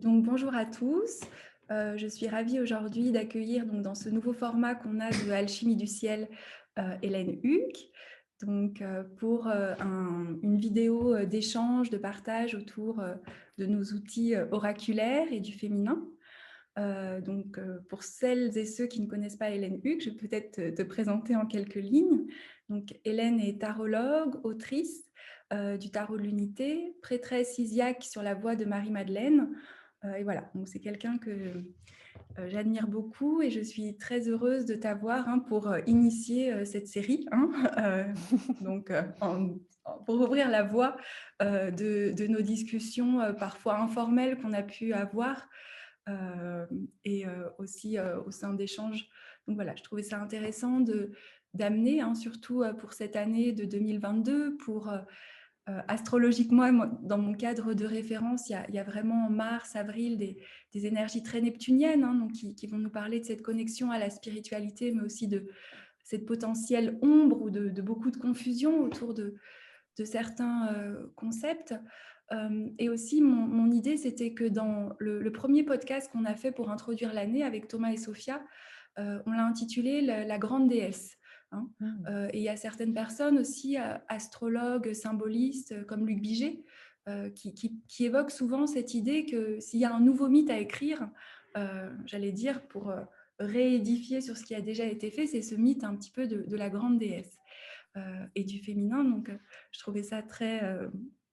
Donc bonjour à tous. Je suis ravie aujourd'hui d'accueillir donc dans ce nouveau format qu'on a de Alchimie du ciel, Hélène Huc. Donc pour une vidéo d'échange, de partage autour de nos outils oraculaires et du féminin. Pour celles et ceux qui ne connaissent pas Hélène Huc, je vais peut-être te présenter en quelques lignes. Donc Hélène est tarologue, autrice du tarot de l'unité, prêtresse isiaque sur la voie de Marie-Madeleine. Et voilà, donc c'est quelqu'un que j'admire beaucoup et je suis très heureuse de t'avoir pour initier cette série. Donc, pour ouvrir la voie de nos discussions parfois informelles qu'on a pu avoir et aussi au sein d'échanges. Donc voilà, je trouvais ça intéressant d'amener, surtout pour cette année de 2022, pour astrologiquement, moi, dans mon cadre de référence, il y a vraiment en mars, avril, des énergies très neptuniennes, donc qui vont nous parler de cette connexion à la spiritualité, mais aussi de cette potentielle ombre ou de beaucoup de confusion autour de certains concepts. Et aussi, mon idée, c'était que dans le premier podcast qu'on a fait pour introduire l'année avec Thomas et Sophia, on l'a intitulé la grande déesse. Et il y a certaines personnes aussi, astrologues, symbolistes, comme Luc Biget, qui évoquent souvent cette idée que s'il y a un nouveau mythe à écrire, j'allais dire, pour réédifier sur ce qui a déjà été fait, c'est ce mythe un petit peu de la grande déesse et du féminin. Donc, je trouvais ça très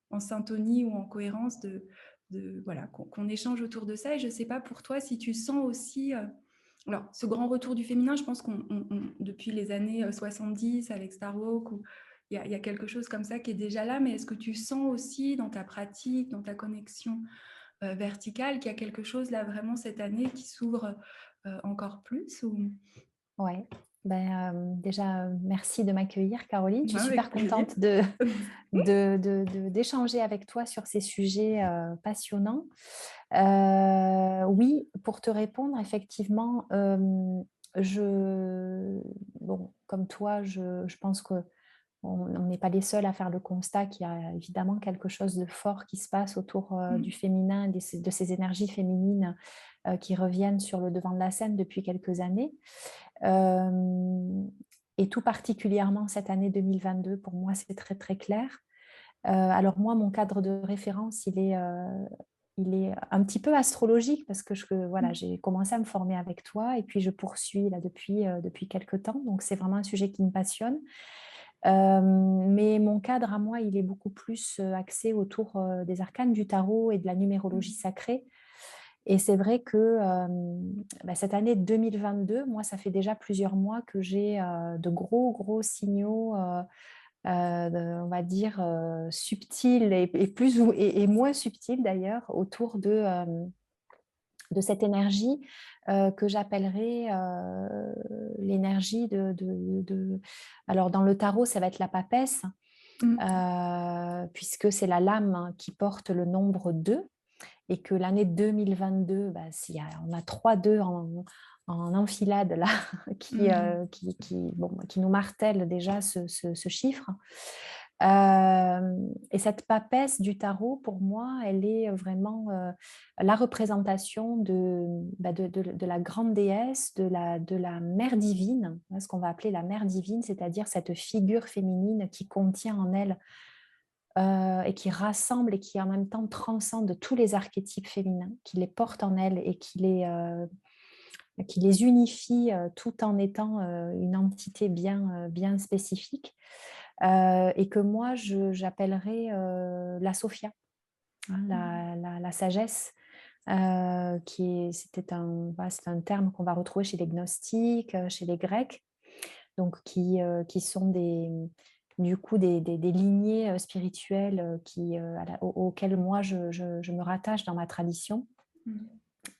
en syntonie ou en cohérence voilà, qu'on échange autour de ça. Et je ne sais pas pour toi si tu sens aussi... alors, ce grand retour du féminin, je pense qu'on depuis les années 70 avec Starwalk, il y a quelque chose comme ça qui est déjà là, mais est-ce que tu sens aussi dans ta pratique, dans ta connexion verticale, qu'il y a quelque chose là vraiment cette année qui s'ouvre encore plus ou... Ouais. Déjà, merci de m'accueillir, Caroline. Je suis Avec super plaisir. contente d'échanger avec toi sur ces sujets passionnants. Oui, pour te répondre, effectivement, bon, comme toi, je pense que on n'est pas les seuls à faire le constat qu'il y a évidemment quelque chose de fort qui se passe autour du féminin, de ces énergies féminines qui reviennent sur le devant de la scène depuis quelques années. Et tout particulièrement cette année 2022, pour moi, c'est très, très clair. Alors moi, mon cadre de référence, il est un petit peu astrologique parce que voilà, j'ai commencé à me former avec toi et puis je poursuis là depuis quelques temps. Donc, c'est vraiment un sujet qui me passionne. Mais mon cadre à moi, il est beaucoup plus axé autour des arcanes du tarot et de la numérologie sacrée. Et c'est vrai que cette année 2022, moi, ça fait déjà plusieurs mois que j'ai de gros, gros signaux, on va dire, subtils et moins subtils d'ailleurs, autour de cette énergie que j'appellerais l'énergie Alors, dans le tarot, ça va être la papesse, puisque c'est la lame qui porte le nombre 2 et que l'année 2022, on a 3 2 en enfilade là, qui nous martèle déjà ce chiffre. Et cette papesse du tarot, pour moi, elle est vraiment la représentation de la grande déesse, de la mère divine, ce qu'on va appeler la mère divine, c'est-à-dire cette figure féminine qui contient en elle et qui rassemble et qui en même temps transcende tous les archétypes féminins, qui les porte en elle et qui les unifie tout en étant une entité bien spécifique. Et que moi, j'appellerais la Sophia, la sagesse, c'est un terme qu'on va retrouver chez les gnostiques, chez les Grecs, donc qui sont du coup des lignées spirituelles auxquelles moi je me rattache dans ma tradition.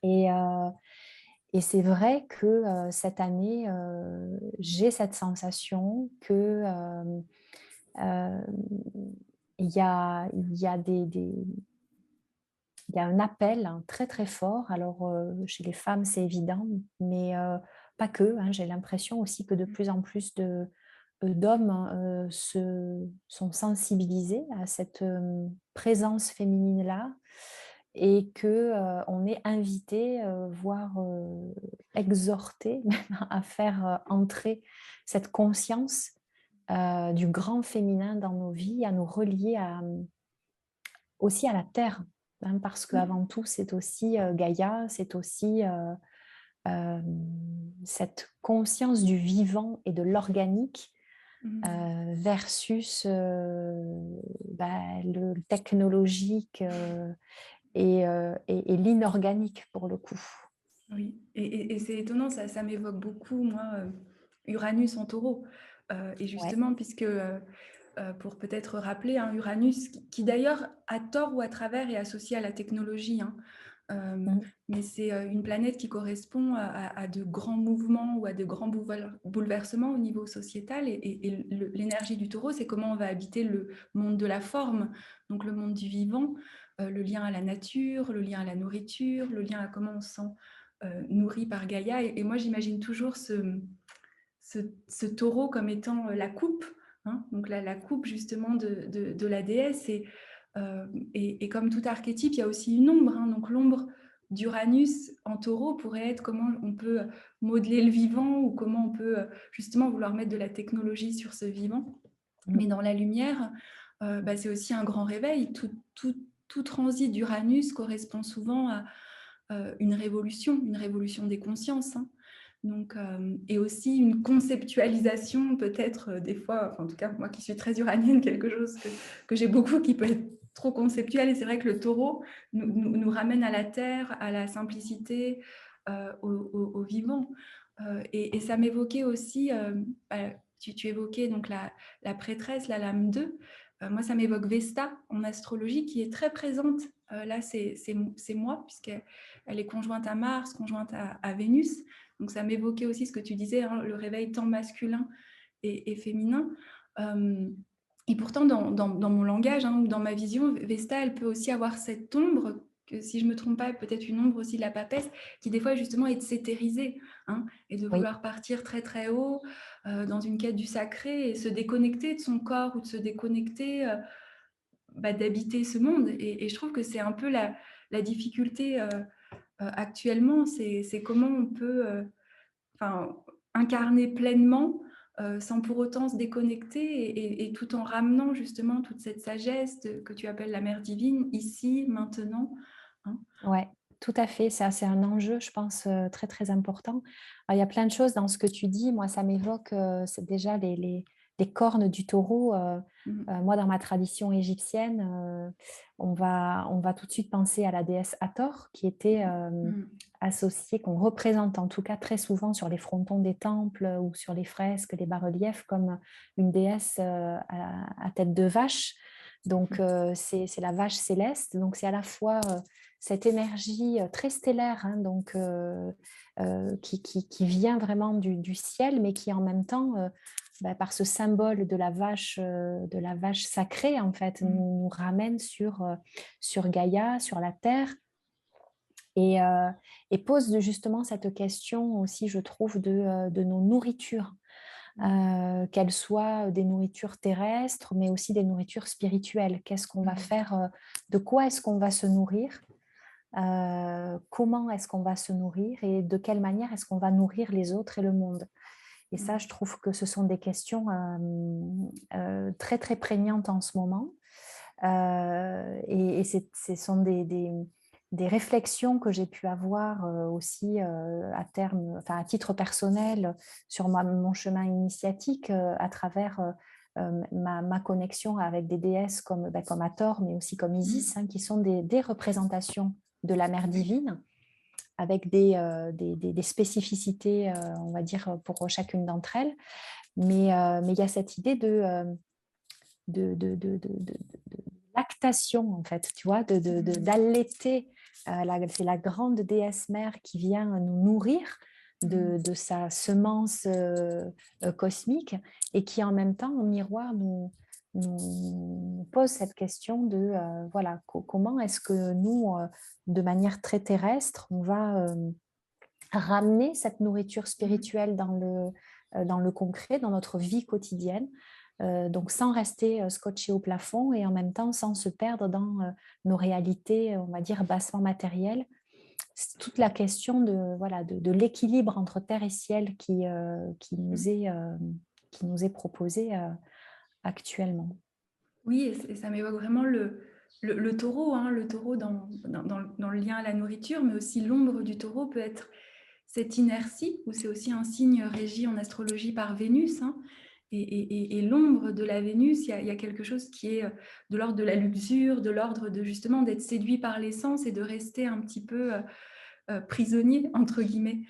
Et, euh, et c'est vrai que cette année, j'ai cette sensation que euh, il y a il y a un appel très très fort. Alors chez les femmes, c'est évident, mais pas que. J'ai l'impression aussi que de plus en plus d'hommes sont sensibilisés à cette présence féminine-là et que on est invité, voire exhorté même à faire entrer cette conscience du grand féminin dans nos vies, à nous relier aussi à la terre, hein, parce Oui. qu'avant tout, c'est aussi Gaïa, c'est aussi cette conscience du vivant et de l'organique Mhm. versus le technologique et l'inorganique pour le coup. Oui, et c'est étonnant, ça m'évoque beaucoup, moi, Uranus en taureau. Et Ouais. justement, puisque, pour peut-être rappeler, hein, Uranus, qui d'ailleurs, à tort ou à travers, est associé à la technologie, hein. Mm. Mais c'est une planète qui correspond à de grands mouvements ou à de grands bouleversements au niveau sociétal. Et l'énergie du taureau, c'est comment on va habiter le monde de la forme, donc le monde du vivant, le lien à la nature, le lien à la nourriture, le lien à comment on se sent nourri par Gaïa. Et moi, j'imagine toujours ce taureau comme étant la coupe, hein, donc la coupe justement de la déesse. Et comme tout archétype, il y a aussi une ombre, hein, donc l'ombre d'Uranus en taureau pourrait être comment on peut modeler le vivant ou comment on peut justement vouloir mettre de la technologie sur ce vivant. Mm. Mais dans la lumière, c'est aussi un grand réveil. Tout transit d'Uranus correspond souvent à une révolution des consciences, hein. Donc, et aussi une conceptualisation peut-être des fois, enfin, en tout cas moi qui suis très uranienne, quelque chose que j'ai beaucoup qui peut être trop conceptuel. Et c'est vrai que le taureau nous ramène à la terre, à la simplicité, au vivant. Et ça m'évoquait aussi, tu évoquais donc la prêtresse, la lame 2. Moi, ça m'évoque Vesta en astrologie, qui est très présente. Là, c'est moi, puisqu'elle est conjointe à Mars, conjointe à Vénus. Donc, ça m'évoquait aussi ce que tu disais, hein, le réveil tant masculin et féminin. Euh, et pourtant, dans mon langage, hein, ou dans ma vision, Vesta, elle peut aussi avoir cette ombre, que si je ne me trompe pas, peut-être une ombre aussi de la papesse, qui des fois justement est de s'éthériser, hein, et de Oui, vouloir partir très très haut dans une quête du sacré et se déconnecter de son corps ou de se déconnecter d'habiter ce monde. Et je trouve que c'est un peu la difficulté actuellement, c'est comment on peut incarner pleinement sans pour autant se déconnecter et tout en ramenant justement toute cette sagesse que tu appelles la mère divine, ici, maintenant, hein. ouais, tout à fait. C'est un enjeu, je pense, très, très important. Alors, il y a plein de choses dans ce que tu dis. Moi, ça m'évoque c'est déjà les cornes du taureau. Mhm. Moi, dans ma tradition égyptienne, on va tout de suite penser à la déesse Hathor, qui était Mhm. associée, qu'on représente en tout cas très souvent sur les frontons des temples ou sur les fresques, les bas-reliefs, comme une déesse à tête de vache. Donc, c'est la vache céleste. Donc, c'est à la fois cette énergie très stellaire, hein, donc, qui vient vraiment du ciel, mais qui en même temps, par ce symbole de la vache sacrée, en fait, Mhm. nous ramène sur Gaïa, sur la terre, et, euh, et pose justement cette question aussi, je trouve, de nos nourritures. Qu'elles soient des nourritures terrestres, mais aussi des nourritures spirituelles. Qu'est-ce qu'on va Mhm. faire de quoi est-ce qu'on va se nourrir comment est-ce qu'on va se nourrir et de quelle manière est-ce qu'on va nourrir les autres et le monde. Et ça, je Mhm. trouve que ce sont des questions très, très prégnantes en ce moment. Et ce sont des réflexions que j'ai pu avoir aussi à terme, enfin à titre personnel sur mon chemin initiatique à travers ma connexion avec des déesses comme Hathor, mais aussi comme Mhm. Isis, hein, qui sont des représentations de la mère Oui. divine avec des spécificités, on va dire, pour chacune d'entre elles. Mais il y a cette idée de lactation, en fait, tu vois, Mhm. d'allaiter. C'est la grande déesse mère qui vient nous nourrir Mhm. de sa semence cosmique et qui, en même temps, au miroir, nous pose cette question de voilà, comment est-ce que nous, de manière très terrestre, on va ramener cette nourriture Mhm. spirituelle dans le concret, dans notre vie quotidienne, donc sans rester scotché au plafond et en même temps sans se perdre dans nos réalités, on va dire, bassement matérielles. C'est toute la question voilà, de l'équilibre entre terre et ciel qui nous est proposé actuellement. Oui, et ça m'évoque vraiment le taureau, hein, le taureau dans le lien à la nourriture, mais aussi l'ombre du taureau peut être cette inertie, où c'est aussi un signe régi en astrologie par Vénus, hein, et l'ombre de la Vénus, il y a quelque chose qui est de l'ordre de la luxure, de l'ordre de justement d'être séduit par l'essence et de rester un petit peu prisonnier, entre guillemets,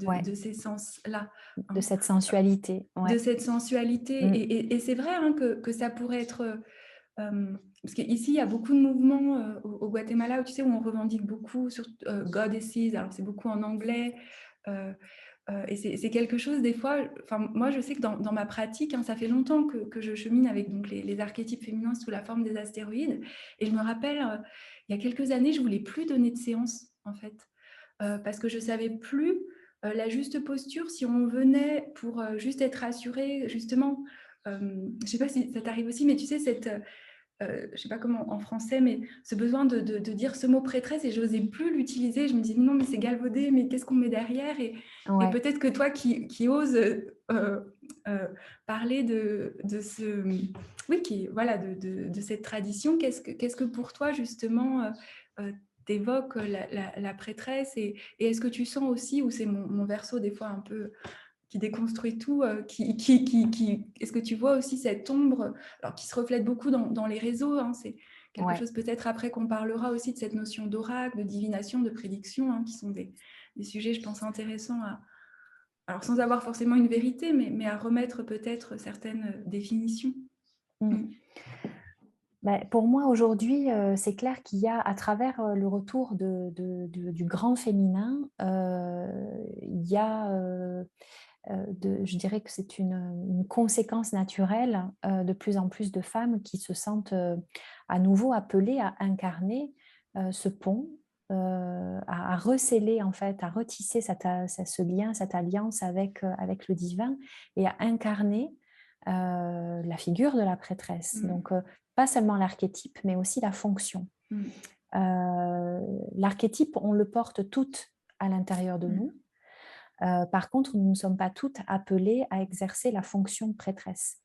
Ouais, de ces sens-là, de hein, cette sensualité. de Ouais. cette sensualité. Mm. Et c'est vrai, hein, que ça pourrait être... parce qu'ici, il y a beaucoup de mouvements au Guatemala où, tu sais, où on revendique beaucoup sur goddesses, alors c'est beaucoup en anglais, et c'est quelque chose des fois, moi je sais que dans ma pratique, hein, ça fait longtemps que je chemine avec donc, les archétypes féminins sous la forme des astéroïdes, et je me rappelle, il y a quelques années, je ne voulais plus donner de séance, en fait, parce que je ne savais plus la juste posture si on venait pour juste être rassuré, justement. Je ne sais pas si ça t'arrive aussi, mais tu sais, je ne sais pas comment en français, mais ce besoin de dire ce mot prêtresse, et je n'osais plus l'utiliser. Je me disais non, mais c'est galvaudé, mais qu'est-ce qu'on met derrière? Et Ouais. peut-être que toi qui oses euh, parler de ce... Oui, voilà, de cette tradition, qu'est-ce que pour toi, justement, t'évoques la prêtresse, et est-ce que tu sens aussi, ou c'est mon verso des fois un peu qui déconstruit tout, est-ce que tu vois aussi cette ombre, alors qui se reflète beaucoup dans les réseaux, hein, c'est quelque Ouais. chose peut-être après qu'on parlera aussi de cette notion d'oracle, de divination, de prédiction, hein, qui sont des sujets, je pense, intéressants alors sans avoir forcément une vérité, mais à remettre peut-être certaines définitions. Mm. Mm. Ben, pour moi, aujourd'hui, c'est clair qu'il y a, à travers le retour du grand féminin, il y a, je dirais que c'est une conséquence naturelle de plus en plus de femmes qui se sentent à nouveau appelées à incarner ce pont, à recéler, en fait, à retisser ce lien, cette alliance avec le divin et à incarner la figure de la prêtresse. Mm. Donc, pas seulement l'archétype, mais aussi la fonction. Mm. L'archétype, on le porte toutes à l'intérieur de Mm. nous. Par contre, nous ne sommes pas toutes appelées à exercer la fonction de prêtresse.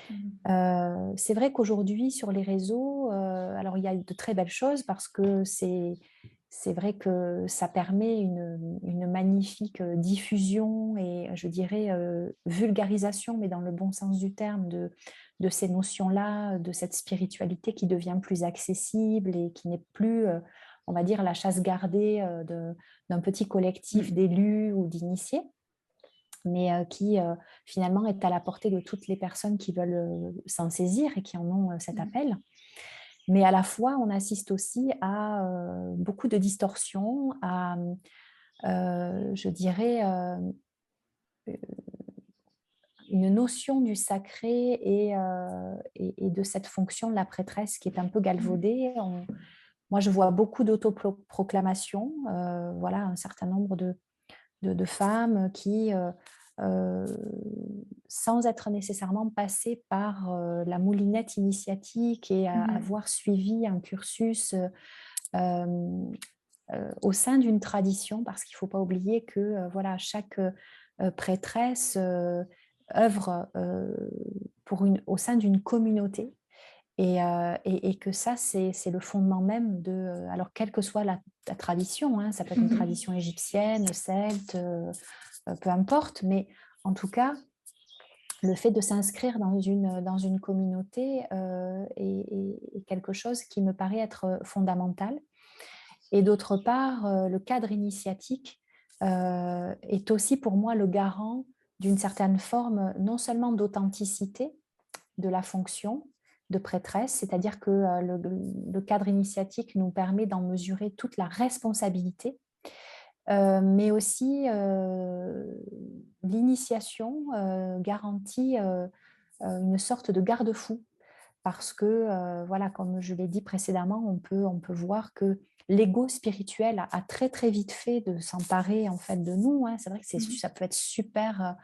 Mm. C'est vrai qu'aujourd'hui, sur les réseaux, alors il y a de très belles choses parce que c'est vrai que ça permet une magnifique diffusion et je dirais vulgarisation, mais dans le bon sens du terme, de ces notions-là, de cette spiritualité qui devient plus accessible et qui n'est plus, on va dire, la chasse gardée d'un petit collectif Mm. d'élus ou d'initiés, mais qui finalement est à la portée de toutes les personnes qui veulent s'en saisir et qui en ont cet Mm. appel. Mais à la fois, on assiste aussi à beaucoup de distorsions, à, je dirais, une notion du sacré et de cette fonction de la prêtresse qui est un peu Mm. galvaudée. Moi, je vois beaucoup d'autoproclamations, voilà, un certain nombre de femmes qui, euh, sans être nécessairement passées par la moulinette initiatique et Mm. avoir suivi un cursus euh, au sein d'une tradition, parce qu'il ne faut pas oublier que voilà, chaque prêtresse œuvre au sein d'une communauté. Et que ça, c'est le fondement même alors quelle que soit la tradition, hein, ça peut être une Mm. tradition égyptienne, celte, peu importe, mais en tout cas, le fait de s'inscrire dans une communauté est quelque chose qui me paraît être fondamental. Et d'autre part, le cadre initiatique est aussi pour moi le garant d'une certaine forme, non seulement d'authenticité de la fonction de prêtresse, c'est-à-dire que le cadre initiatique nous permet d'en mesurer toute la responsabilité, mais aussi l'initiation garantit une sorte de garde-fou parce que, voilà, comme je l'ai dit précédemment, on peut voir que l'ego spirituel a très très vite fait de s'emparer en fait de nous, hein. C'est vrai que Mm. ça peut être super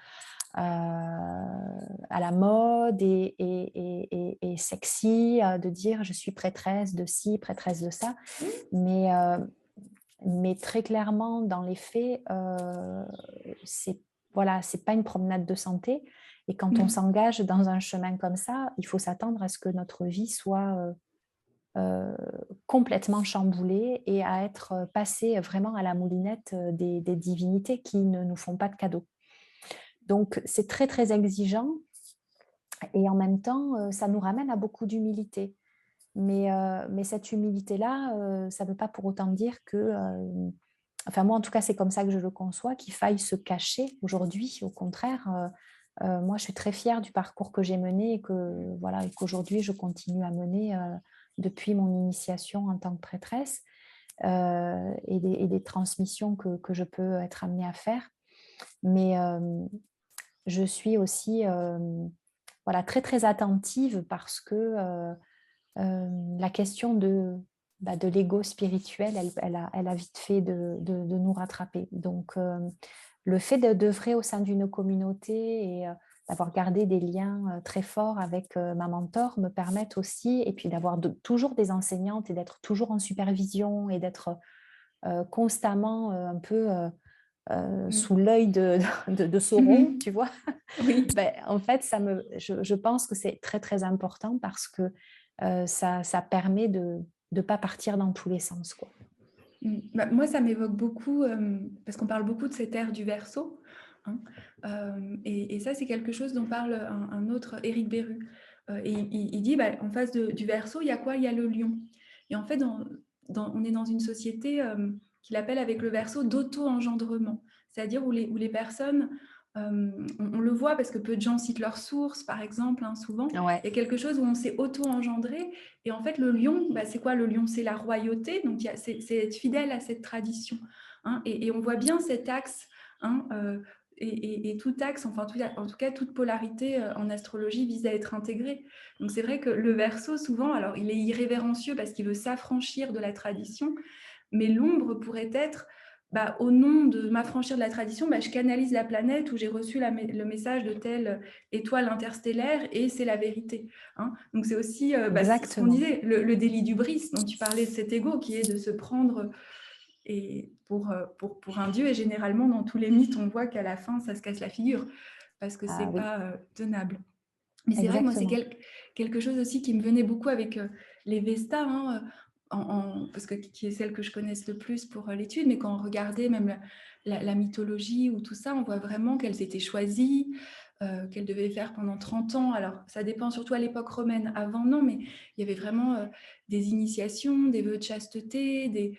à la mode et sexy, de dire je suis prêtresse de ci, prêtresse de ça. Mais, mais très clairement, dans les faits, c'est voilà, c'est pas une promenade de santé. Et quand on Mmh. s'engage dans un chemin comme ça, il faut s'attendre à ce que notre vie soit complètement chamboulée et à être passé vraiment à la moulinette des divinités qui ne nous font pas de cadeaux. Donc, c'est très, très exigeant et en même temps, ça nous ramène à beaucoup d'humilité. Mais cette humilité-là, ça ne veut pas pour autant dire que, enfin moi en tout cas c'est comme ça que je le conçois, qu'il faille se cacher aujourd'hui. Au contraire, moi je suis très fière du parcours que j'ai mené et que voilà et qu'aujourd'hui je continue à mener depuis mon initiation en tant que prêtresse et des transmissions que je peux être amenée à faire. Mais je suis aussi voilà, très très attentive parce que la question de l'ego spirituel, elle a vite fait de nous rattraper. Donc, le fait d'œuvrer au sein d'une communauté et d'avoir gardé des liens très forts avec ma mentor me permettent aussi, et puis d'avoir toujours des enseignantes et d'être toujours en supervision et d'être constamment un peu Mmh. sous l'œil de Sauron, Mmh. tu vois. Oui. Ben, en fait, je pense que c'est très, très important parce que ça permet de ne pas partir dans tous les sens, quoi. Bah, moi, ça m'évoque beaucoup, parce qu'on parle beaucoup de cette ère du Verseau, hein, et ça, c'est quelque chose dont parle un autre, Éric Beru. Et il dit, bah, en face du Verseau, il y a quoi? Il y a le lion. Et en fait, on est dans une société qu'il appelle avec le Verseau d'auto-engendrement, c'est-à-dire où les personnes, on le voit parce que peu de gens citent leurs sources, par exemple, hein, souvent, Ouais, il y a quelque chose où on s'est auto-engendré. Et en fait, le lion, bah, c'est quoi le lion? C'est la royauté, donc c'est être fidèle à cette tradition, hein, et on voit bien cet axe, hein, et tout axe, enfin en tout cas toute polarité en astrologie vise à être intégrée. Donc c'est vrai que le Verseau, souvent, alors il est irrévérencieux parce qu'il veut s'affranchir de la tradition, mais l'ombre pourrait être, bah, au nom de m'affranchir de la tradition, bah, je canalise la planète où j'ai reçu le message de telle étoile interstellaire et c'est la vérité, hein. Donc c'est aussi bah, ce qu'on exactement. disait, le délit d'hubris dont tu parlais, de cet ego qui est de se prendre et pour un dieu. Et généralement, dans tous les mythes, on voit qu'à la fin, ça se casse la figure parce que c'est Ah oui, pas tenable. Mais c'est vrai que moi, c'est exactement. quelque chose aussi qui me venait beaucoup avec les Vestas, hein, parce que qui est celle que je connaisse le plus pour l'étude, mais quand on regardait même la mythologie ou tout ça, on voit vraiment qu'elles étaient choisies, qu'elles devaient faire pendant 30 ans. Alors, ça dépend surtout à l'époque romaine. Avant, non, mais il y avait vraiment des initiations, des vœux de chasteté,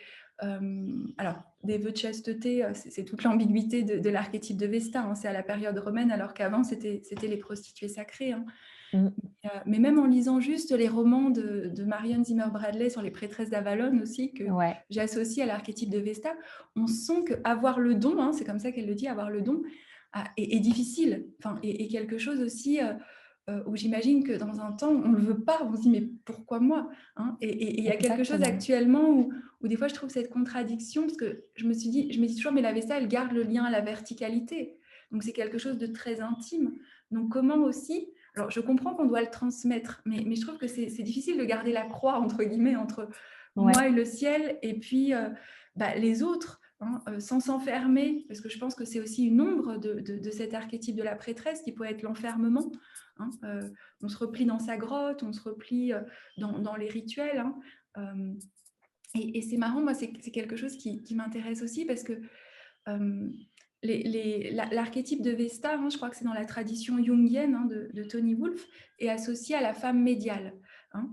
alors, des vœux de chasteté, c'est toute l'ambiguïté de l'archétype de Vesta, hein, c'est à la période romaine, alors qu'avant, c'était les prostituées sacrées, hein. Mm. Mais même en lisant juste les romans de Marion Zimmer Bradley sur les prêtresses d'Avalon aussi, que Ouais, j'associe à l'archétype de Vesta, on sent qu'avoir le don, hein, c'est comme ça qu'elle le dit, avoir le don est difficile, enfin, et quelque chose aussi où j'imagine que dans un temps, on ne le veut pas, on se dit mais pourquoi moi, hein, et il y a quelque chose exactement. actuellement où des fois je trouve cette contradiction, parce que je me dis toujours, mais la Vesta, elle garde le lien à la verticalité, donc c'est quelque chose de très intime. Donc comment aussi, alors je comprends qu'on doit le transmettre, mais je trouve que c'est difficile de garder la croix, entre guillemets, entre Ouais, moi et le ciel, et puis bah, les autres, hein, sans s'enfermer, parce que je pense que c'est aussi une ombre de cet archétype de la prêtresse qui peut être l'enfermement, hein, on se replie dans sa grotte, on se replie dans les rituels, hein, euh, et c'est marrant, moi c'est quelque chose qui m'intéresse aussi, parce que l'archétype de Vesta, hein, je crois que c'est dans la tradition jungienne, hein, de Tony Wolff, est associé à la femme médiale, hein.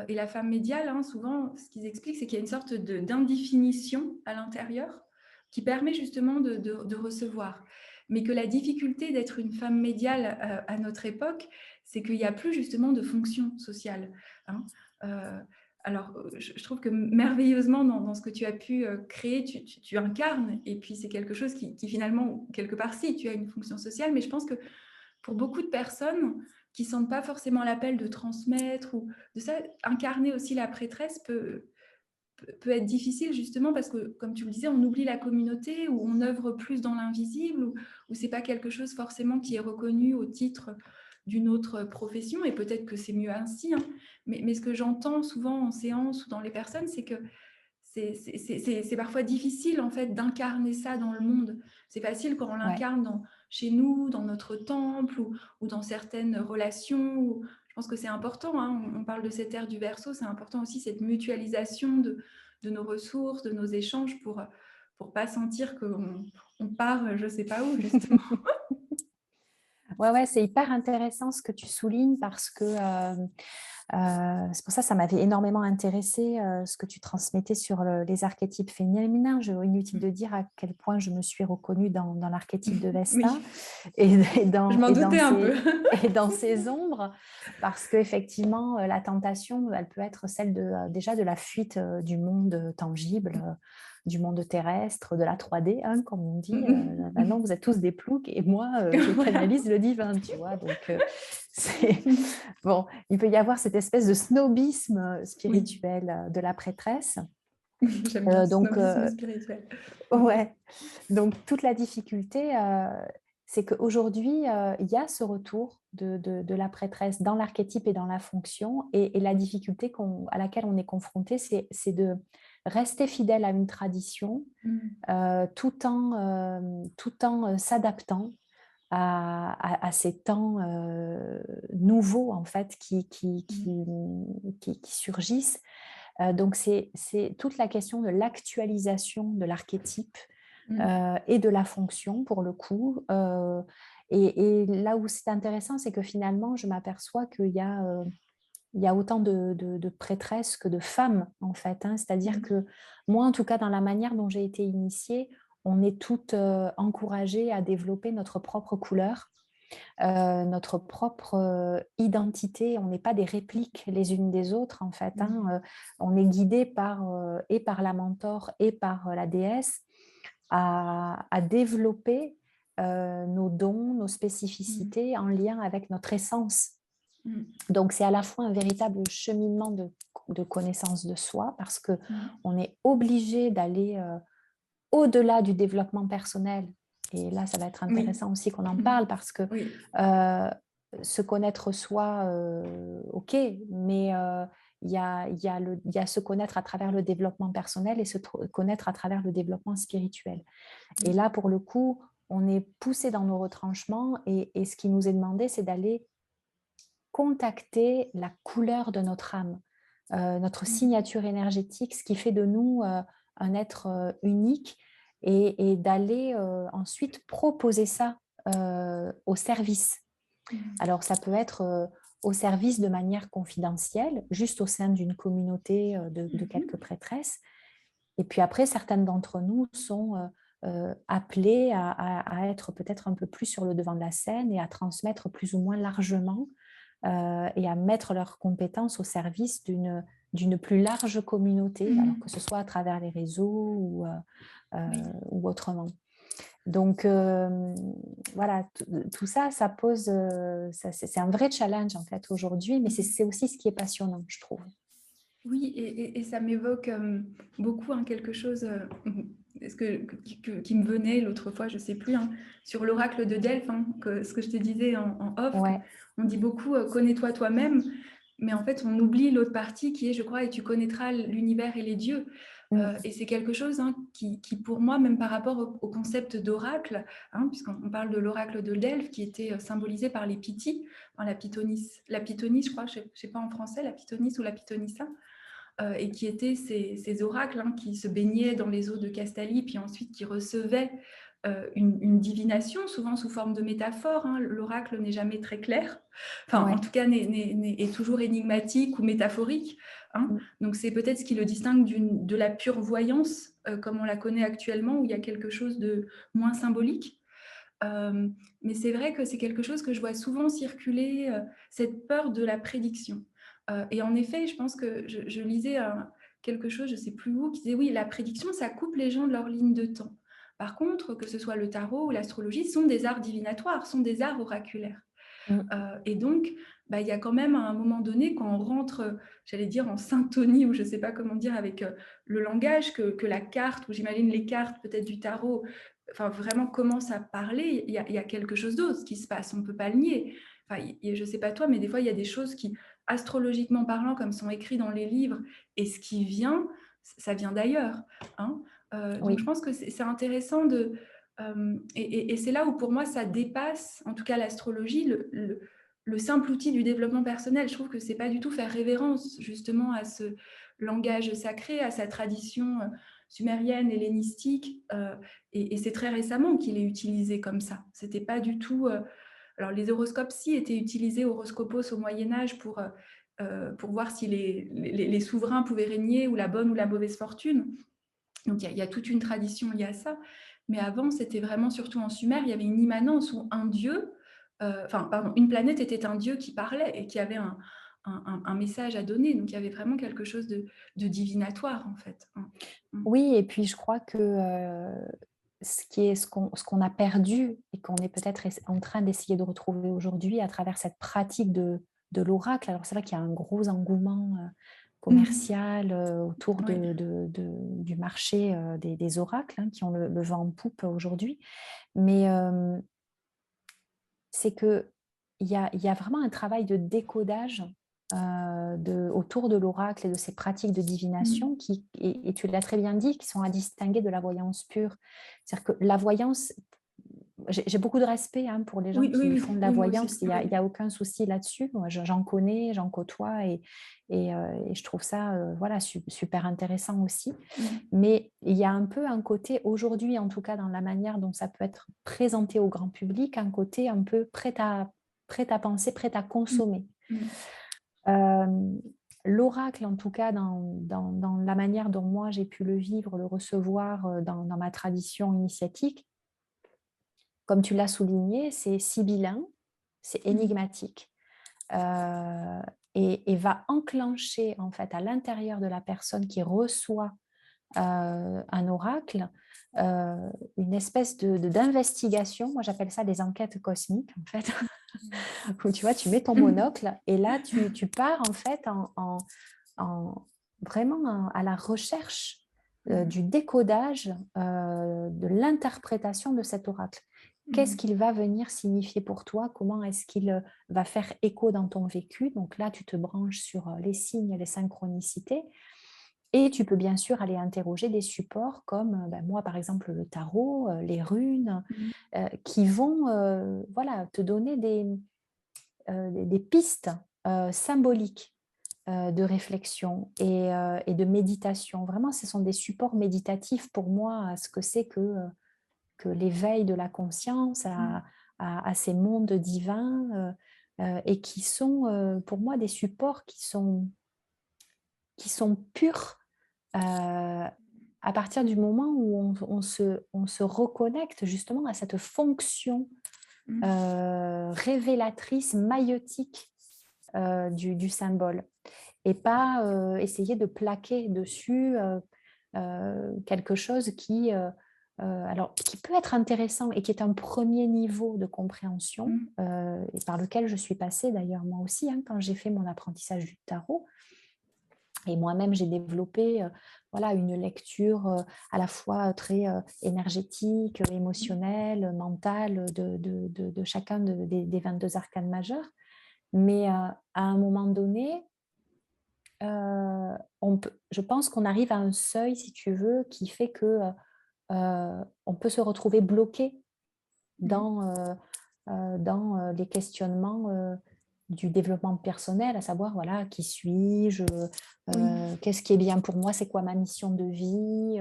Et la femme médiale, hein, souvent, ce qu'ils expliquent, c'est qu'il y a une sorte d'indéfinition à l'intérieur qui permet justement de recevoir. Mais que la difficulté d'être une femme médiale à notre époque, c'est qu'il n'y a plus justement de fonction sociale, hein. Euh, alors, je trouve que merveilleusement, dans ce que tu as pu créer, tu incarnes, et puis c'est quelque chose qui finalement, quelque part, si, tu as une fonction sociale, mais je pense que pour beaucoup de personnes qui ne sentent pas forcément l'appel de transmettre ou de ça, incarner aussi la prêtresse peut être difficile justement parce que, comme tu le disais, on oublie la communauté ou on œuvre plus dans l'invisible ou c'est pas quelque chose forcément qui est reconnu au titre d'une autre profession et peut-être que c'est mieux ainsi. Hein. Mais ce que j'entends souvent en séance ou dans les personnes, c'est que c'est parfois difficile en fait d'incarner ça dans le monde. C'est facile quand on Ouais. l'incarne chez nous, dans notre temple ou dans certaines relations. Je pense que c'est important, hein, on parle de cette ère du Verseau, c'est important aussi cette mutualisation de nos ressources, de nos échanges pour pas sentir qu'on part je ne sais pas où justement. Ouais, c'est hyper intéressant ce que tu soulignes parce que c'est pour ça que ça m'avait énormément intéressé ce que tu transmettais sur les archétypes féminins. Inutile de dire à quel point je me suis reconnue dans l'archétype de Vesta Oui, et je dans, m'en et dans doutais un peu. ses, et dans ses ombres, parce qu'effectivement, la tentation, elle peut être celle déjà de la fuite du monde tangible, du monde terrestre, de la 3D, hein, comme on dit. Maintenant, vous êtes tous des ploucs et moi, je Voilà. canalise le divin, tu vois. Donc, c'est bon, il peut y avoir cette espèce de snobisme Oui, spirituel de la prêtresse. j'aime bien ce Donc, snobisme spirituel. ouais. Donc, toute la difficulté, c'est qu'aujourd'hui, il y a ce retour de la prêtresse dans l'archétype et dans la fonction. Et la difficulté à laquelle on est confronté, c'est de rester fidèle à une tradition Mm. tout en s'adaptant à ces temps nouveaux en fait Mm. qui surgissent. Donc c'est toute la question de l'actualisation de l'archétype Mm. et de la fonction pour le coup. Et là où c'est intéressant, c'est que finalement, je m'aperçois il y a autant de prêtresses que de femmes, en fait. Hein. C'est-à-dire Mm. que moi, en tout cas, dans la manière dont j'ai été initiée, on est toutes encouragées à développer notre propre couleur, notre propre identité. On n'est pas des répliques les unes des autres, en fait. Hein. Mm. On est guidé et par la mentor et par la déesse à développer nos dons, nos Mm. spécificités en lien avec notre essence. Mm. Donc, c'est à la fois un véritable cheminement de connaissance de soi parce Mm. qu'on est obligé d'aller au-delà du développement personnel. Et là, ça va être Oui. intéressant aussi qu'on en Mm. parle parce que Oui. euh, se connaître soi, ok, mais il y a se connaître à travers le développement personnel et connaître à travers le développement spirituel. Et Mm. là, pour le coup, on est poussé dans nos retranchements et ce qui nous est demandé, c'est d'aller contacter la couleur de notre âme, notre Mm. signature énergétique, ce qui fait de nous un être unique et d'aller ensuite proposer ça au service. Mm. Alors, ça peut être au service de manière confidentielle, juste au sein d'une communauté de quelques Mhm. prêtresses. Et puis après, certaines d'entre nous sont appelées à être peut-être un peu plus sur le devant de la scène et à transmettre plus ou moins largement et à mettre leurs compétences au service d'une plus large communauté, alors que Mm. ce soit à travers les réseaux Oui. ou autrement. Donc voilà, tout ça, ça pose, c'est un vrai challenge en fait aujourd'hui, mais Mm. c'est aussi ce qui est passionnant, je trouve. Oui, et ça m'évoque beaucoup hein, quelque chose qui me venait l'autre fois, je ne sais plus, hein, sur l'oracle de Delphes, hein, ce que je te disais en off, Ouais. on dit beaucoup connais-toi toi-même, mais en fait on oublie l'autre partie qui est, je crois, et tu connaîtras l'univers et les dieux. Mm. Et c'est quelque chose hein, qui, pour moi, même par rapport au concept d'oracle, hein, puisqu'on parle de l'oracle de Delphes qui était symbolisé par les Pythis, hein, la Pythonis, je crois, je ne sais pas en français, la Pythonis ou la Pythonissa, et qui étaient ces oracles hein, qui se baignaient dans les eaux de Castalie, puis ensuite qui recevaient une divination, souvent sous forme de métaphore. Hein. L'oracle n'est jamais très clair, enfin en Ouais. tout cas est toujours énigmatique ou métaphorique. Hein. Mm. Donc c'est peut-être ce qui le distingue de la pure voyance, comme on la connaît actuellement, où il y a quelque chose de moins symbolique. Euh, mais c'est vrai que c'est quelque chose que je vois souvent circuler, cette peur de la prédiction. Et en effet, je pense que je lisais quelque chose, je ne sais plus où, qui disait oui, la prédiction, ça coupe les gens de leur ligne de temps. Par contre, que ce soit le tarot ou l'astrologie, sont des arts divinatoires, sont des arts oraculaires. Mm. Et donc, bah, il y a quand même à un moment donné, quand on rentre, j'allais dire en syntonie ou je ne sais pas comment dire avec le langage, que la carte, ou j'imagine les cartes peut-être du tarot, enfin vraiment commencent à parler, il y a quelque chose d'autre qui se passe, on ne peut pas le nier. Enfin, je ne sais pas toi, mais des fois, il y a des choses qui, astrologiquement parlant, comme sont écrits dans les livres, et ce qui vient, ça vient d'ailleurs. Hein. Donc, je Oui. pense que c'est intéressant de... et c'est là où, pour moi, ça dépasse, en tout cas l'astrologie, le simple outil du développement personnel. Je trouve que c'est pas du tout faire révérence, justement, à ce langage sacré, à sa tradition sumérienne, hellénistique. Et c'est très récemment qu'il est utilisé comme ça. C'était pas du tout... alors, les horoscopes, si, étaient utilisés, horoscopos, au Moyen-Âge pour voir si les souverains pouvaient régner, ou la bonne ou la mauvaise fortune. Donc, il y a toute une tradition liée à ça. Mais avant, c'était vraiment, surtout en Sumer, il y avait une immanence où un dieu, pardon, une planète était un dieu qui parlait et qui avait un message à donner. Donc, il y avait vraiment quelque chose de divinatoire, en fait. Oui, et puis je crois que ce qu'on a perdu et qu'on est peut-être en train d'essayer de retrouver aujourd'hui à travers cette pratique de l'oracle. Alors c'est vrai qu'il y a un gros engouement Mhm. commercial autour Oui. du marché des oracles, hein, qui ont le vent en poupe aujourd'hui. Mais c'est que il y a vraiment un travail de décodage autour de l'oracle et de ces pratiques de divination Mhm. et tu l'as très bien dit, qui sont à distinguer de la voyance pure. C'est-à-dire que la voyance, j'ai beaucoup de respect, hein, pour les gens Oui, oui, qui font oui, de la oui, moi aussi. voyance, il Oui. y a aucun souci là-dessus. Moi, j'en connais, j'en côtoie et je trouve ça voilà, super intéressant aussi. Mhm. Mais il y a un peu un côté, aujourd'hui en tout cas, dans la manière dont ça peut être présenté au grand public, un côté un peu prêt à penser, prêt à consommer. Mhm. Euh, L'oracle, en tout cas, dans la manière dont moi j'ai pu le vivre, le recevoir dans ma tradition initiatique, comme tu l'as souligné, c'est sibyllin, c'est Mhm. énigmatique. euh, et va enclencher en fait à l'intérieur de la personne qui reçoit un oracle, une espèce d'investigation. Moi, j'appelle ça des enquêtes cosmiques, en fait, où tu vois, tu mets ton Mhm. monocle et là, tu pars en fait vraiment à la recherche Mhm. du décodage, de l'interprétation de cet oracle. Qu'est-ce Mhm. qu'il va venir signifier pour toi? Comment est-ce qu'il va faire écho dans ton vécu? Donc là, tu te branches sur les signes, les synchronicités. Et tu peux bien sûr aller interroger des supports comme ben, moi, par exemple, le tarot, les runes, Mhm. qui vont voilà, te donner des pistes symboliques de réflexion et de méditation. Vraiment, ce sont des supports méditatifs pour moi à ce que c'est que l'éveil de la conscience, à ces mondes divins, et qui sont pour moi des supports qui sont purs à partir du moment où on se reconnecte justement à cette fonction Mhm. révélatrice, maïeutique du symbole et pas essayer de plaquer dessus quelque chose alors, qui peut être intéressant et qui est un premier niveau de compréhension Mhm. et par lequel je suis passée d'ailleurs moi aussi hein, quand j'ai fait mon apprentissage du tarot. Et moi-même, j'ai développé voilà, une lecture à la fois très énergétique, émotionnelle, mentale de chacun des 22 arcanes majeurs. Mais à un moment donné, je pense qu'on arrive à un seuil, si tu veux, qui fait que on peut se retrouver bloqué Mhm. dans les questionnements du développement personnel, à savoir, voilà, qui suis-je, Oui. qu'est-ce qui est bien pour moi, c'est quoi ma mission de vie.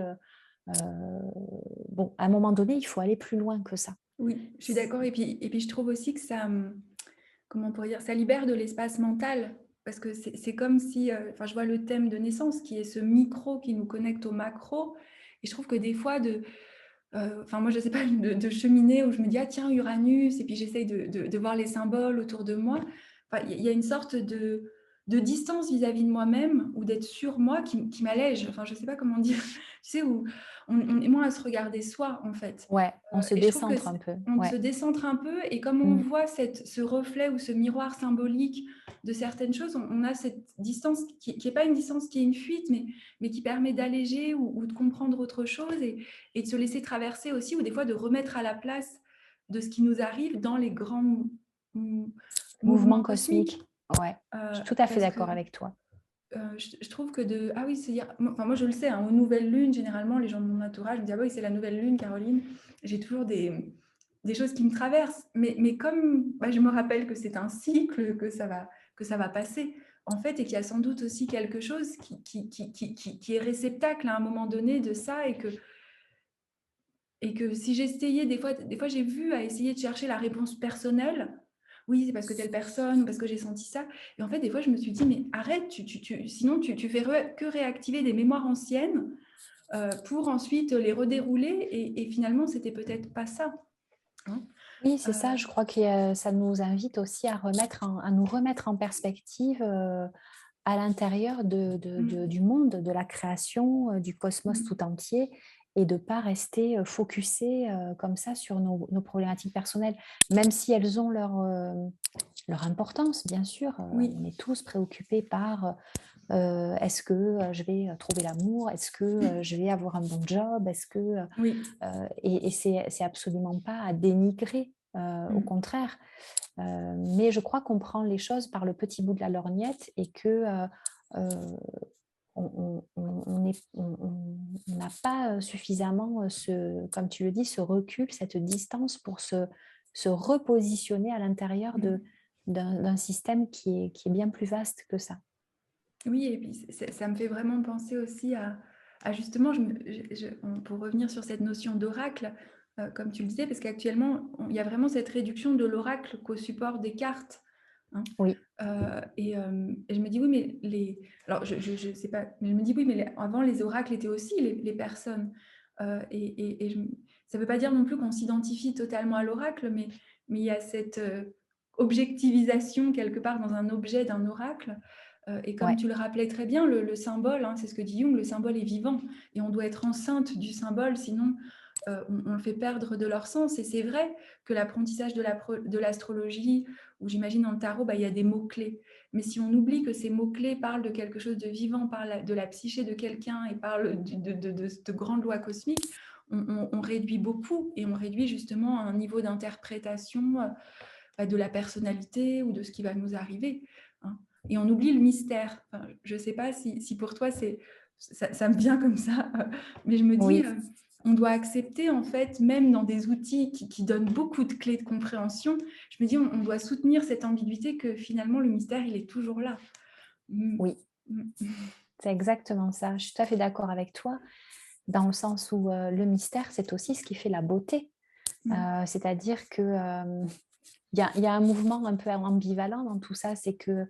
Bon, à un moment donné, il faut aller plus loin que ça. Oui, je suis d'accord. Et puis, je trouve aussi que ça, comment on pourrait dire, ça libère de l'espace mental. Parce que c'est comme si, enfin, je vois le thème de naissance qui est ce micro qui nous connecte au macro. Et je trouve que des fois, enfin, moi, je ne sais pas, de cheminer où je me dis, ah tiens, Uranus, et puis j'essaye de voir les symboles autour de moi. Enfin, il y a une sorte de distance vis-à-vis de moi-même ou d'être sur moi qui m'allège. Enfin, je ne sais pas comment dire. Tu sais, où on est moins à se regarder soi, en fait. Ouais, on se Et je trouve que décentre un peu. on se Ouais. décentre un peu et comme on Mm. voit ce reflet ou ce miroir symbolique de certaines choses, on a cette distance qui est pas une distance qui est une fuite, mais qui permet d'alléger ou de comprendre autre chose et de se laisser traverser aussi ou des fois de remettre à la place de ce qui nous arrive dans les grands Mouvement mouvements cosmique. cosmiques. Ouais, je suis tout à fait Parce d'accord que avec toi. je trouve que ah oui, c'est-à-dire, moi je le sais, hein, aux nouvelles lunes, généralement, les gens de mon entourage me disent: «Ah oui, c'est la nouvelle lune, Caroline». J'ai toujours des choses qui me traversent, mais comme je me rappelle que c'est un cycle, que ça va passer, en fait, et qu'il y a sans doute aussi quelque chose qui est réceptacle à un moment donné de ça, et que si j'essayais, des fois j'ai vu à essayer de chercher la réponse personnelle. Oui, c'est parce que telle personne, ou parce que j'ai senti ça. Et en fait, des fois, je me suis dit, mais arrête, sinon tu fais que réactiver des mémoires anciennes pour ensuite les redérouler. Et finalement, c'était peut-être pas ça. Hein. Oui, c'est ça. Euh, Je crois que ça nous invite aussi à nous remettre en perspective à l'intérieur mm, du monde, de la création, du cosmos mm, tout entier, et de ne pas rester focusé comme ça sur nos problématiques personnelles, même si elles ont leur importance, bien sûr. oui, On est tous préoccupés par est-ce que je vais trouver l'amour, est-ce que je vais avoir un bon job, est-ce que oui. et c'est absolument pas à dénigrer, au Mm, contraire. Mais je crois qu'on prend les choses par le petit bout de la lorgnette et que on n'a pas suffisamment, comme tu le dis, ce recul, cette distance pour se repositionner à l'intérieur mm. d'un système qui est bien plus vaste que ça. Oui, et puis ça me fait vraiment penser aussi à justement, pour revenir sur cette notion d'oracle, comme tu le disais, parce qu'actuellement, il y a vraiment cette réduction de l'oracle qu'au support des cartes. Hein. Oui, Et je me dis, oui, mais alors, je sais pas, mais je me dis, oui, mais avant, les oracles étaient aussi les personnes. Ça ne veut pas dire non plus qu'on s'identifie totalement à l'oracle, mais il y a cette objectivisation quelque part dans un objet d'un oracle. Et comme ouais, tu le rappelais très bien, le symbole, hein, c'est ce que dit Jung, le symbole est vivant et on doit être enceinte du symbole, sinon on le fait perdre de leur sens. Et c'est vrai que l'apprentissage de l'astrologie, ou j'imagine dans le tarot, il y a des mots-clés. Mais si on oublie que ces mots-clés parlent de quelque chose de vivant, parlent de la psyché de quelqu'un et parlent de grandes lois cosmiques, on réduit beaucoup et on réduit justement un niveau d'interprétation de la personnalité ou de ce qui va nous arriver. Hein. Et on oublie le mystère. Enfin, je ne sais pas si pour toi, ça me vient comme ça, mais je me dis, oui. on doit accepter, en fait, même dans des outils qui donnent beaucoup de clés de compréhension, je me dis, on doit soutenir cette ambiguïté que finalement, le mystère, il est toujours là. Mm. Oui, Mm. c'est exactement ça. Je suis tout à fait d'accord avec toi, dans le sens où le mystère, c'est aussi ce qui fait la beauté. Mm. C'est-à-dire que il y a un mouvement un peu ambivalent dans tout ça, c'est que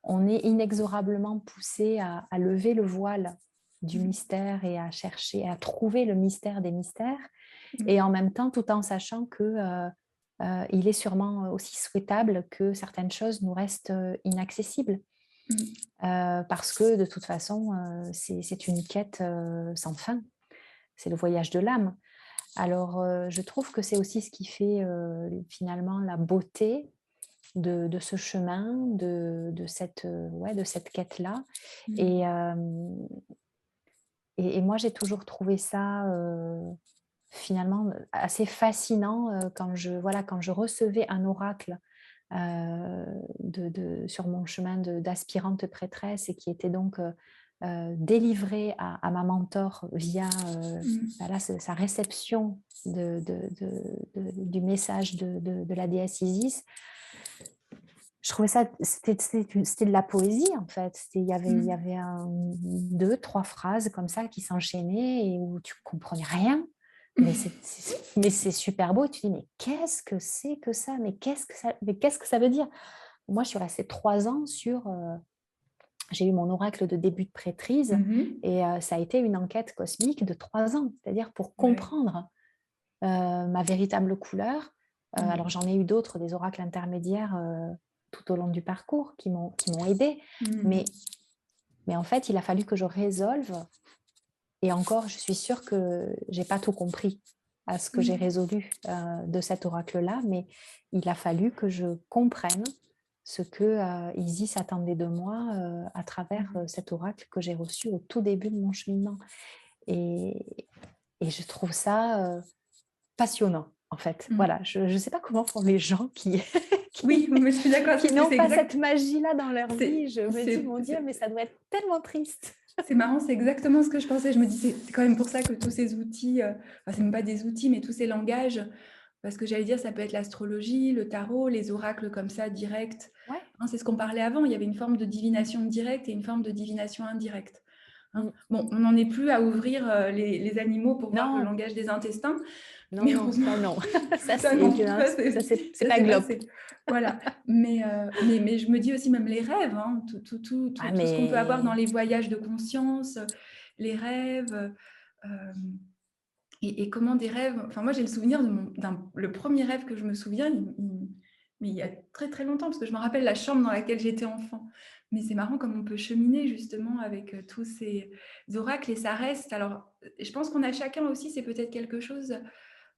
on est inexorablement poussé à lever le voile du Mm. mystère et à chercher, à trouver le mystère des mystères, et Mm. en même temps, tout en sachant que il est sûrement aussi souhaitable que certaines choses nous restent inaccessibles. Mm. Parce que de toute façon, c'est une quête sans fin. C'est le voyage de l'âme. Alors, je trouve que c'est aussi ce qui fait finalement la beauté de ce chemin, ouais, de cette quête-là. Mm. Et, et moi, j'ai toujours trouvé ça finalement assez fascinant voilà, quand je recevais un oracle sur mon chemin d'aspirante prêtresse, et qui était donc délivré à ma mentor via Mm. voilà, sa réception du message de la déesse Isis. Je trouvais ça, c'était de la poésie en fait. Il y Mm. avait deux, trois phrases comme ça qui s'enchaînaient et où tu comprenais rien. Mais c'est super beau. Tu dis, mais qu'est-ce que c'est que ça? Mais qu'est-ce que ça veut dire? Moi, je suis restée 3 ans sur. J'ai eu mon oracle de début de prêtrise, Mhm. et ça a été une enquête cosmique de 3 ans, c'est-à-dire pour Ouais. comprendre ma véritable couleur. Alors, Mm. j'en ai eu d'autres, des oracles intermédiaires tout au long du parcours qui m'ont aidée. Mhm. Mais, en fait, il a fallu que je résolve. Et encore, je suis sûre que je n'ai pas tout compris à ce que j'ai Oui. résolu de cet oracle-là, mais il a fallu que je comprenne ce que Isis attendait de moi à travers Mhm. cet oracle que j'ai reçu au tout début de mon cheminement. Et, je trouve ça passionnant, en fait. Mhm. Voilà, je ne sais pas comment font les gens qui, Oui, mais je suis d'accord, qui parce que n'ont c'est pas exact. cette magie-là dans leur vie. Je me dis, C'est mon Dieu, mais ça doit être tellement triste. C'est marrant, c'est exactement ce que je pensais. Je me dis, c'est quand même pour ça que tous ces outils, enfin, c'est même pas des outils, mais tous ces langages, parce que j'allais dire, ça peut être l'astrologie, le tarot, les oracles comme ça, directs. Ouais. Hein, c'est ce qu'on parlait avant. Il y avait une forme de divination directe et une forme de divination indirecte. Hein. Mm. Bon, on n'en est plus à ouvrir les animaux pour voir le Non, langage des intestins, non, mais non, heureusement, ça non. Ça, ça non, c'est ça pas c'est glop. passé. Voilà. Mais je me dis aussi même les rêves, hein, Ah, tout ce qu'on peut avoir dans mais les voyages de conscience, les rêves. Et comment des rêves. Enfin, moi, j'ai le souvenir le premier rêve que je me souviens, mais il y a très très longtemps, parce que je me rappelle la chambre dans laquelle j'étais enfant. Mais c'est marrant comme on peut cheminer justement avec tous ces oracles et ça reste. Alors, je pense qu'on a chacun aussi, c'est peut-être quelque chose,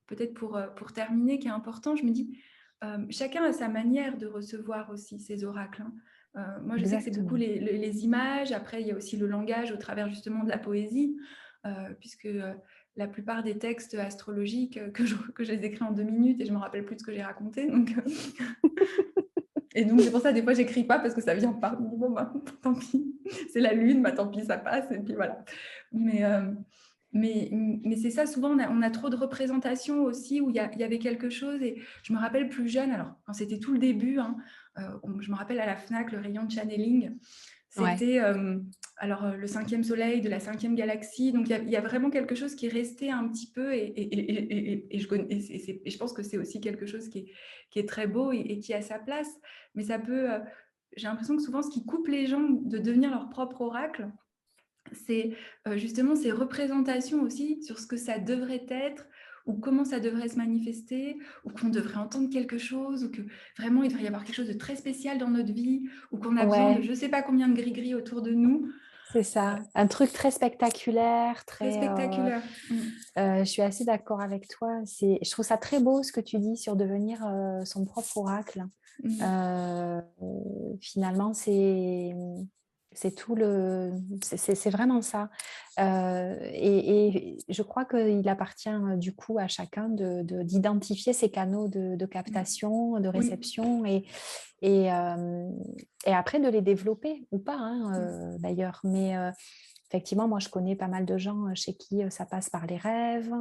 peut-être pour terminer, qui est important. Je me dis, chacun a sa manière de recevoir aussi ces oracles. Hein. Moi, je sais que c'est beaucoup exactement. les images. Après, il y a aussi le langage au travers justement de la poésie, puisque la plupart des textes astrologiques que je les écris en 2 minutes et je ne me rappelle plus de ce que j'ai raconté. Donc, et donc, c'est pour ça, des fois, j'écris pas parce que ça vient pas. Bon, bah, tant pis, c'est la lune, bah, tant pis, ça passe. Et puis voilà. Mais, mais c'est ça, souvent, on a trop de représentations aussi où il y avait quelque chose. Et je me rappelle plus jeune, alors, quand c'était tout le début, hein, je me rappelle à la Fnac, le rayon de channeling. Ouais. C'était le 5e soleil de la 5e galaxie. Donc, il y a vraiment quelque chose qui est resté un petit peu. Et je pense que c'est aussi quelque chose qui est très beau et qui a sa place. Mais ça peut. J'ai l'impression que souvent, ce qui coupe les gens de devenir leur propre oracle, c'est justement ces représentations aussi sur ce que ça devrait être ou comment ça devrait se manifester, ou qu'on devrait entendre quelque chose, ou que vraiment il devrait y avoir quelque chose de très spécial dans notre vie, ou qu'on a besoin de Ouais, je ne sais pas combien de gris-gris autour de nous. c'est ça. Un truc très spectaculaire, Très très. spectaculaire. Je suis assez d'accord avec toi. Je trouve ça très beau ce que tu dis sur devenir son propre oracle. Mm. Euh, Finalement, c'est tout c'est vraiment ça. Et je crois qu'il appartient du coup à chacun d'identifier ses canaux de captation, de Oui. réception et, et après de les développer ou pas, hein, Mm. d'ailleurs. Mais effectivement, moi, je connais pas mal de gens chez qui ça passe par les rêves.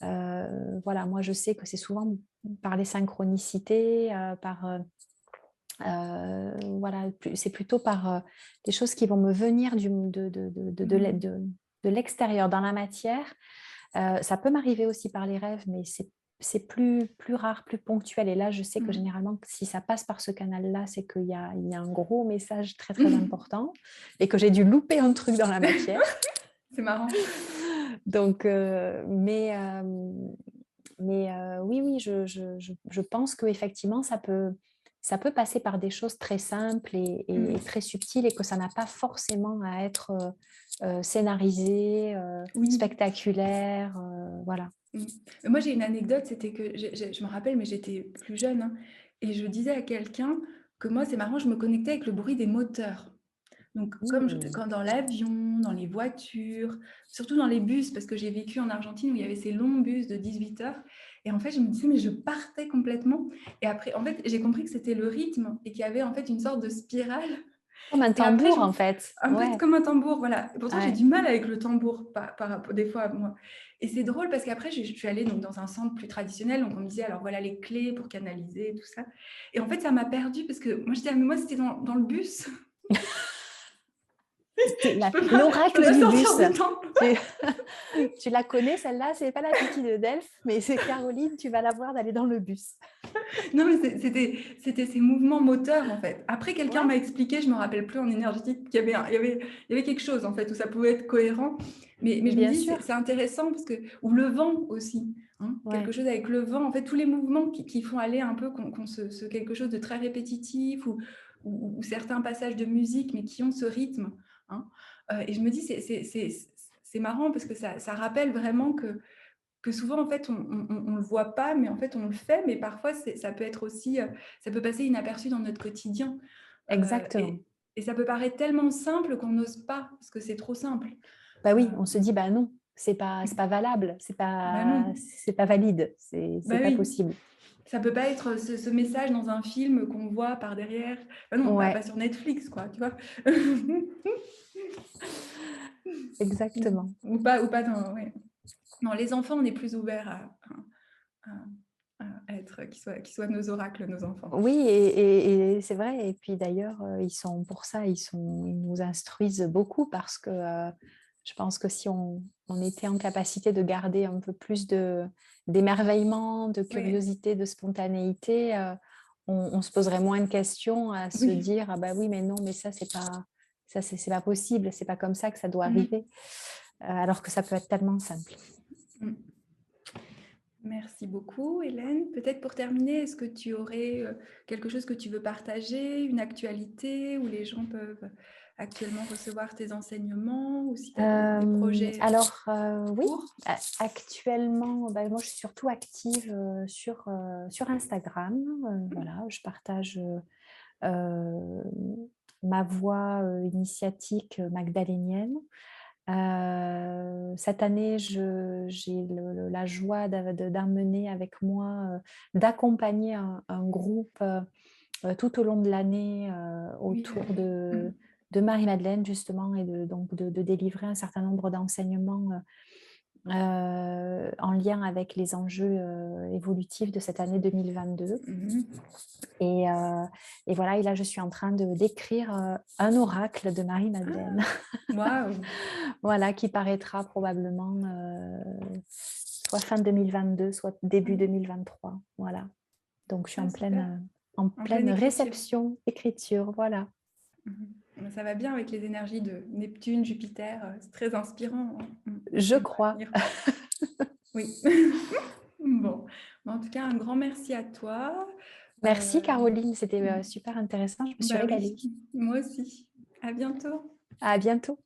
Voilà, moi, je sais que c'est souvent par les synchronicités, voilà, c'est plutôt par des choses qui vont me venir Mm. de l'extérieur, dans la matière. Ça peut m'arriver aussi par les rêves, mais c'est plus rare, plus ponctuel. Et là, je sais que Mm. généralement, si ça passe par ce canal-là, c'est il y a un gros message très, très Mm. important et que j'ai dû louper un truc dans la matière. C'est marrant. Donc, oui, oui, je pense qu'effectivement, ça peut passer par des choses très simples et Mm. très subtiles et que ça n'a pas forcément à être scénarisé, Oui. spectaculaire. Voilà. Mm. Mais moi, j'ai une anecdote, c'était que je me rappelle, mais j'étais plus jeune, hein, et je disais à quelqu'un que moi, c'est marrant, je me connectais avec le bruit des moteurs. Donc, Mmh. quand dans l'avion, dans les voitures, surtout dans les bus, parce que j'ai vécu en Argentine où il y avait ces longs bus de 18 heures. Et en fait, je me disais, mais je partais complètement. Et après, en fait, j'ai compris que c'était le rythme et qu'il y avait en fait une sorte de spirale. Comme un Et après, tambour, en fait. un peu Ouais, comme un tambour, voilà. Et pourtant, j'ai ouais. du mal avec le tambour des fois, moi. Et c'est drôle parce qu'après, je suis allée donc, dans un centre plus traditionnel. Donc, on me disait, alors voilà les clés pour canaliser, tout ça. Et en fait, ça m'a perdue parce que moi, je disais, ah, mais moi, c'était dans le bus. C'est Je peux l'oracle pas du sortir bus. du temple. Tu- Tu la connais, celle-là, c'est pas la petite de Delphes, mais c'est Caroline, tu vas la voir d'aller dans le bus. Non, mais c'était ces mouvements moteurs, en fait. Après, quelqu'un Ouais, m'a expliqué, je ne me rappelle plus en énergétique, qu'il y avait, il y avait quelque chose, en fait, où ça pouvait être cohérent. Mais je me bien dis, sûr. c'est intéressant parce que, ou le vent aussi, hein, quelque Ouais, chose avec le vent, en fait, tous les mouvements qui font aller un peu quelque chose de très répétitif ou certains passages de musique, mais qui ont ce rythme. Hein. Et je me dis, c'est marrant parce que ça rappelle vraiment que souvent, en fait, on ne le voit pas, mais en fait, on le fait, mais parfois, ça peut être aussi, ça peut passer inaperçu dans notre quotidien. Euh, exactement. et, et ça peut paraître tellement simple qu'on n'ose pas, parce que c'est trop simple. Bah Euh, oui, on se dit, bah non, c'est pas valable, ben non, c'est pas valide, c'est ben pas oui. possible. Ça peut pas être ce message dans un film qu'on voit par derrière. Ben non, pas Ouais, sur Netflix, quoi, tu vois. exactement. Ou pas dans... Ouais. Non, les enfants, on est plus ouverts à être, qu'ils soient nos oracles, nos enfants. Oui, et c'est vrai. Et puis d'ailleurs, ils sont pour ça, ils nous instruisent beaucoup parce que je pense que si on était en capacité de garder un peu plus d'émerveillement, de Oui, curiosité, de spontanéité, on se poserait moins de questions à se oui. dire, ah bah oui, mais non, mais ça c'est pas possible, c'est pas comme ça que ça doit Mhm. arriver. Alors que ça peut être tellement simple. Mm. Merci beaucoup, Hélène. Peut-être pour terminer, est-ce que tu aurais quelque chose que tu veux partager, une actualité où les gens peuvent actuellement recevoir tes enseignements ou si tu as des projets Oui, courts? actuellement, bah, moi je suis surtout active sur Instagram. Voilà, je partage euh, ma voix initiatique magdalénienne. Cette année, j'ai la joie d'amener avec moi, d'accompagner un groupe tout au long de l'année Oui, autour mm. de Marie-Madeleine, justement, et donc de délivrer un certain nombre d'enseignements en lien avec les enjeux évolutifs de cette année 2022. Mhm. Et, euh, et voilà, et là, je suis en train d'écrire un oracle de Marie-Madeleine, Waouh! voilà, qui paraîtra probablement soit fin 2022, soit début Mm. 2023. Voilà. Donc, je suis Ah, super. en En pleine pleine écriture. réception, écriture, voilà. Mhm. Ça va bien avec les énergies de Neptune, Jupiter. C'est très inspirant. Hein. Je On va crois. venir. Oui. Bon. En tout cas, un grand merci à toi. Merci Euh, Caroline, c'était super intéressant, je me suis Bah régalée. oui, moi aussi. À bientôt. À bientôt.